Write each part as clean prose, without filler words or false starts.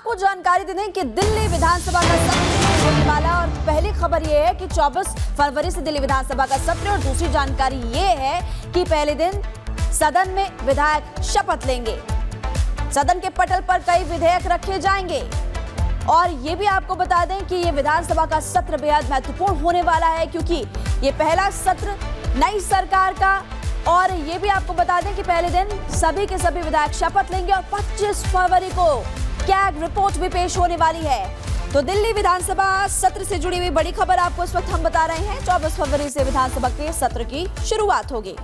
आपको जानकारी दे दें कि दिल्ली विधानसभा का सत्र होने वाला और पहली खबर यह है कि 24 फरवरी से दिल्ली विधानसभा का सत्र और दूसरी जानकारी ये है कि पहले दिन सदन में विधायक शपथ लेंगे। सदन के पटल पर कई विधेयक रखे जाएंगे और ये भी आपको बता दें कि ये विधानसभा का सत्र बेहद महत्वपूर्ण होने वाला है क्योंकि ये पहला सत्र नई सरकार का। और ये भी आपको बता दें कि पहले दिन सभी के सभी विधायक शपथ लेंगे और 25 फरवरी को कैग रिपोर्ट भी पेश होने वाली है। तो दिल्ली विधानसभा सत्र से जुड़ी हुई बड़ी खबर आपको इस वक्त हम बता रहे हैं। 24 फरवरी से विधानसभा के सत्र की शुरुआत होगी।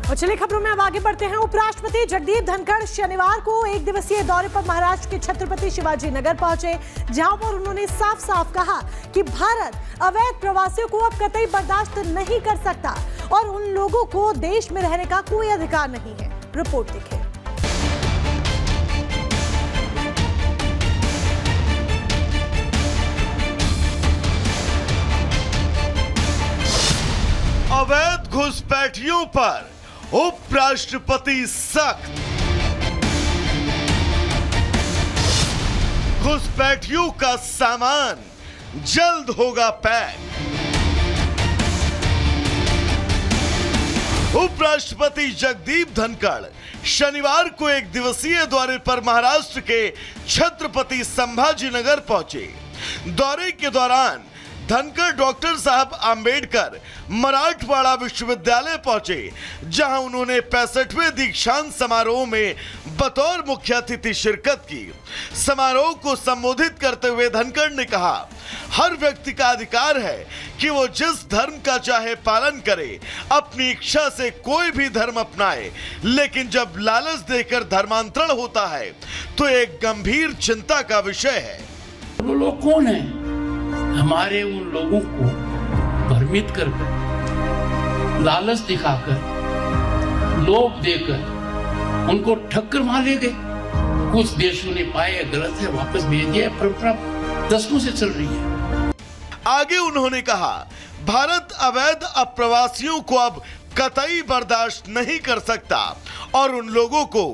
और चलिए खबरों में अब आगे बढ़ते हैं। उपराष्ट्रपति जगदीप धनखड़ शनिवार को एक दिवसीय दौरे पर महाराष्ट्र के छत्रपति शिवाजी नगर पहुंचे, जहां पर उन्होंने साफ साफ कहा कि भारत अवैध प्रवासियों को अब कतई बर्दाश्त नहीं कर सकता और उन लोगों को देश में रहने का कोई अधिकार नहीं है। रिपोर्ट देखिए। अवैध घुसपैठियों पर उपराष्ट्रपति सख्त। घुसपैठियों का सामान जल्द होगा पैक। उपराष्ट्रपति जगदीप धनखड़ शनिवार को एक दिवसीय दौरे पर महाराष्ट्र के छत्रपति संभाजीनगर पहुंचे। दौरे के दौरान धनखड़ डॉक्टर साहब आंबेडकर मराठवाड़ा विश्वविद्यालय पहुंचे, जहां उन्होंने 65वें दीक्षांत समारोह में बतौर मुख्य अतिथि शिरकत की। समारोह को संबोधित करते हुए धनखड़ ने कहा, हर व्यक्ति का अधिकार है कि वो जिस धर्म का चाहे पालन करे, अपनी इच्छा से कोई भी धर्म अपनाए, लेकिन जब लालच देकर धर्मांतरण होता है तो एक गंभीर चिंता का विषय है। वो लोग कौन है? हमारे उन लोगों को भ्रमित कर, लालच दिखाकर, लोभ देकर उनको ठक्कर मार ले गए। कुछ देशों ने पाया गलत है, वापस भेज दिया। परंपरा दशकों से चल रही है। आगे उन्होंने कहा, भारत अवैध अप्रवासियों को अब कतई बर्दाश्त नहीं कर सकता और उन लोगों को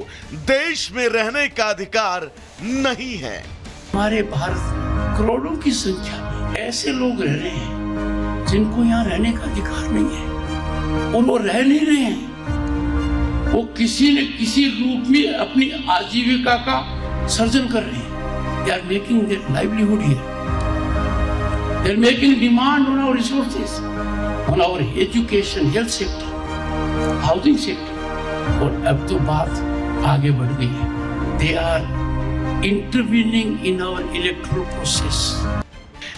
देश में रहने का अधिकार नहीं है। हमारे भारत करोड़ों की संख्या में ऐसे लोग रह रहे हैं जिनको यहाँ रहने का अधिकार नहीं है और वो रह नहीं रहे हैं। वो किसी न किसी रूप में अपनी आजीविका का सर्जन कर रहे हैं। They are making their livelihood here. They are making demand on our resources, on our education, health sector, housing sector. और अब तो बात आगे बढ़ गई है। They are intervening in our electoral process.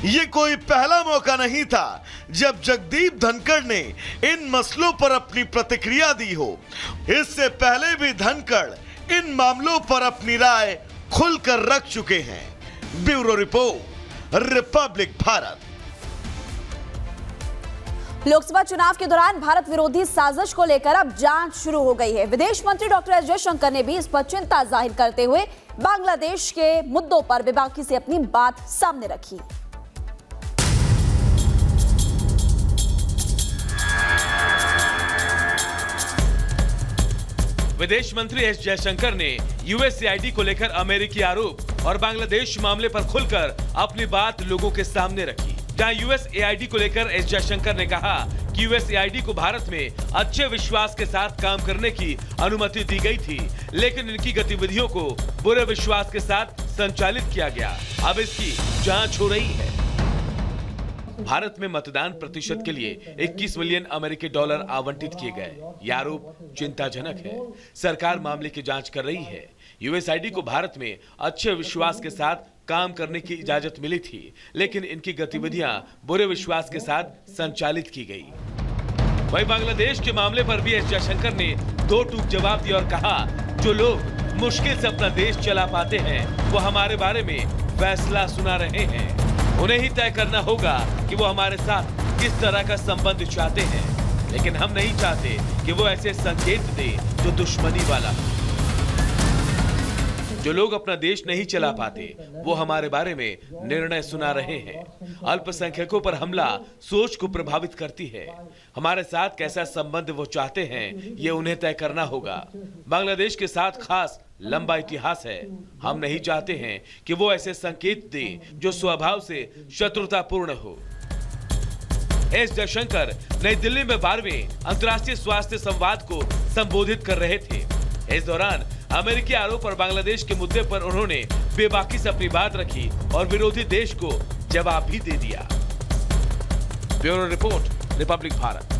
ये कोई पहला मौका नहीं था जब जगदीप धनखड़ ने इन मसलों पर अपनी प्रतिक्रिया दी हो। इससे पहले भी धनखड़ इन मामलों पर अपनी राय खुलकर रख चुके हैं। Bureau report, Republic Bharat. Lok Sabha चुनाव के दौरान भारत विरोधी साजिश को लेकर अब जांच शुरू हो गई है। विदेश मंत्री डॉक्टर एस जयशंकर ने भी इस पर चिंता जाहिर करते हुए बांग्लादेश के मुद्दों पर बेबाकी से अपनी बात सामने रखी। विदेश मंत्री एस जयशंकर ने यूएसएआईडी को लेकर अमेरिकी आरोप और बांग्लादेश मामले पर खुलकर अपनी बात लोगों के सामने रखी। जहां यूएसएआईडी को लेकर एस जयशंकर ने कहा कि यूएसएआईडी को भारत में अच्छे विश्वास के साथ काम करने की अनुमति दी गई थी, लेकिन इनकी गतिविधियों को बुरे विश्वास के साथ संचालित किया गया। अब इसकी जांच हो रही है। भारत में मतदान प्रतिशत के लिए 21 मिलियन अमेरिकी डॉलर आवंटित किए गए। यह आरोप चिंताजनक है। सरकार मामले की जांच कर रही है। यूएसआईडी को भारत में अच्छे विश्वास के साथ काम करने की इजाजत मिली थी, लेकिन इनकी गतिविधियां बुरे विश्वास के साथ संचालित की गई। वहीं बांग्लादेश के मामले पर भी एस जयशंकर ने दो टूक जवाब दिया और कहा, जो लोग मुश्किल से अपना देश चला पाते हैं वो हमारे बारे में फैसला सुना रहे हैं। उन्हें ही तय करना होगा कि वो हमारे साथ किस तरह का संबंध चाहते हैं, लेकिन हम नहीं चाहते कि वो ऐसे संकेत दे जो दुश्मनी वाला हो। जो लोग अपना देश नहीं चला पाते वो हमारे बारे में निर्णय सुना रहे हैं। अल्पसंख्यकों पर हमला सोच को प्रभावित करती है। हमारे साथ कैसा संबंध वो चाहते हैं ये उन्हें तय करना होगा। बांग्लादेश के साथ खास लंबा इतिहास है। हम नहीं चाहते हैं कि वो ऐसे संकेत दें जो स्वभाव से शत्रुतापूर्ण हो। एस जयशंकर नई दिल्ली में 12वें अंतर्राष्ट्रीय स्वास्थ्य संवाद को संबोधित कर रहे थे। इस दौरान अमेरिकी आरोप और बांग्लादेश के मुद्दे पर उन्होंने बेबाकी से अपनी बात रखी और विरोधी देश को जवाब भी दे दिया। Bureau report, Republic Bharat.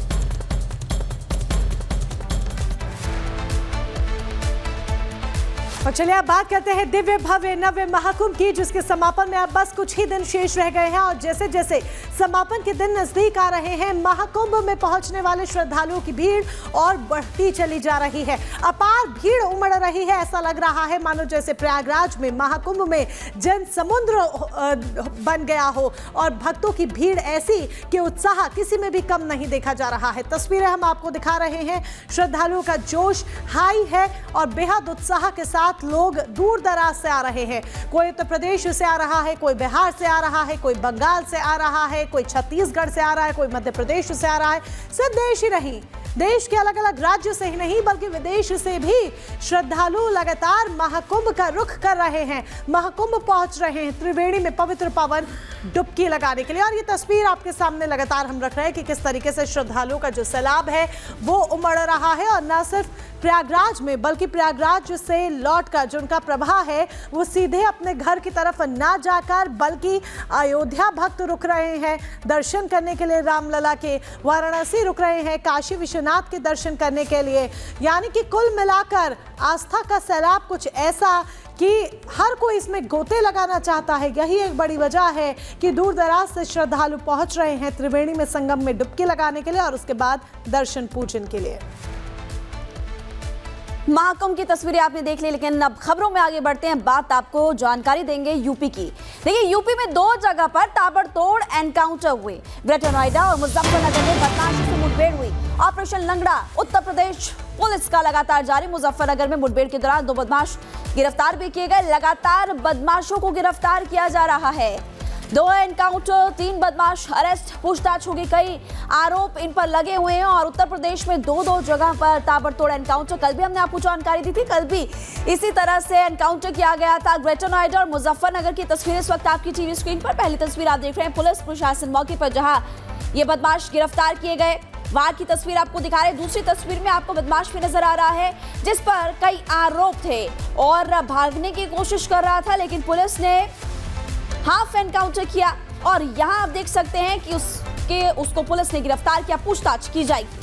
और चलिए अब बात करते हैं दिव्य भव्य नव्य महाकुंभ की, जिसके समापन में अब बस कुछ ही दिन शेष रह गए हैं और जैसे जैसे समापन के दिन नजदीक आ रहे हैं, महाकुंभ में पहुंचने वाले श्रद्धालुओं की भीड़ और बढ़ती चली जा रही है। अपार भीड़ उमड़ रही है। ऐसा लग रहा है मानो जैसे प्रयागराज में महाकुंभ में जन समुद्र बन गया हो और भक्तों की भीड़ ऐसी कि उत्साह किसी में भी कम नहीं देखा जा रहा है। तस्वीरें हम आपको दिखा रहे हैं। श्रद्धालुओं का जोश हाई है और बेहद उत्साह के साथ लोग दूर दराज से आ रहे हैं। कोई उत्तर प्रदेश से आ रहा है, कोई बिहार से आ रहा है, कोई बंगाल से आ रहा है, कोई छत्तीसगढ़ से आ रहा है, कोई मध्य प्रदेश से आ रहा है। सिर्फ देश ही नहीं, देश के अलग अलग राज्य से ही नहीं बल्कि विदेश से भी श्रद्धालु लगातार महाकुंभ का रुख कर रहे हैं, महाकुंभ पहुंच रहे हैं त्रिवेणी में पवित्र पावन डुबकी लगाने के लिए। और ये तस्वीर आपके सामने लगातार हम रख रहे हैं कि किस तरीके से श्रद्धालुओं का जो सैलाब है वो उमड़ रहा है। और न सिर्फ प्रयागराज में बल्कि प्रयागराज से लौटकर जो उनका प्रवाह है वो सीधे अपने घर की तरफ ना जाकर बल्कि अयोध्या भक्त रुक रहे हैं दर्शन करने के लिए रामलला के, वाराणसी रुक रहे हैं काशी विश्वनाथ के दर्शन करने के लिए। यानी कि कुल मिलाकर आस्था का सैलाब कुछ ऐसा कि हर कोई इसमें गोते लगाना चाहता है। यही एक बड़ी वजह है कि दूर दराज से श्रद्धालु पहुंच रहे हैं त्रिवेणी में संगम में डुबकी लगाने के लिए और उसके बाद दर्शन पूजन के लिए। महाकुंभ की तस्वीरें आपने देख ली, लेकिन अब खबरों में आगे बढ़ते हैं। बात आपको जानकारी देंगे यूपी की। देखिए, यूपी में 2 जगह पर ताबड़तोड़ एनकाउंटर हुए। ग्रेटर नोएडा और मुजफ्फरनगर में बदमाशों से मुठभेड़ हुई। ऑपरेशन लंगड़ा उत्तर प्रदेश पुलिस का लगातार जारी। मुजफ्फरनगर में मुठभेड़ के दौरान 2 बदमाश गिरफ्तार भी किए गए। लगातार बदमाशों को गिरफ्तार किया जा रहा है। 2 एनकाउंटर, 3 बदमाश अरेस्ट, पूछताछ होगी। कई आरोप इन पर लगे हुए हैं और उत्तर प्रदेश में 2 जगह पर ताबड़तोड़ एनकाउंटर। कल भी हमने आपको जानकारी दी थी, कल भी इसी तरह से एनकाउंटर किया गया था। ग्रेटर नोएडा और मुजफ्फरनगर की तस्वीरें इस वक्त आपकी टीवी स्क्रीन पर। पहली तस्वीर आप देख रहे हैं पुलिस प्रशासन मौके पर जहां ये बदमाश गिरफ्तार किए गए, वहां की तस्वीर आपको दिखा रहे हैं। दूसरी तस्वीर में आपको बदमाश भी नजर आ रहा है जिस पर कई आरोप थे और भागने की कोशिश कर रहा था, लेकिन पुलिस ने हाफ एनकाउंटर किया और यहां आप देख सकते हैं कि उसको पुलिस ने गिरफ्तार किया, पूछताछ की जाएगी।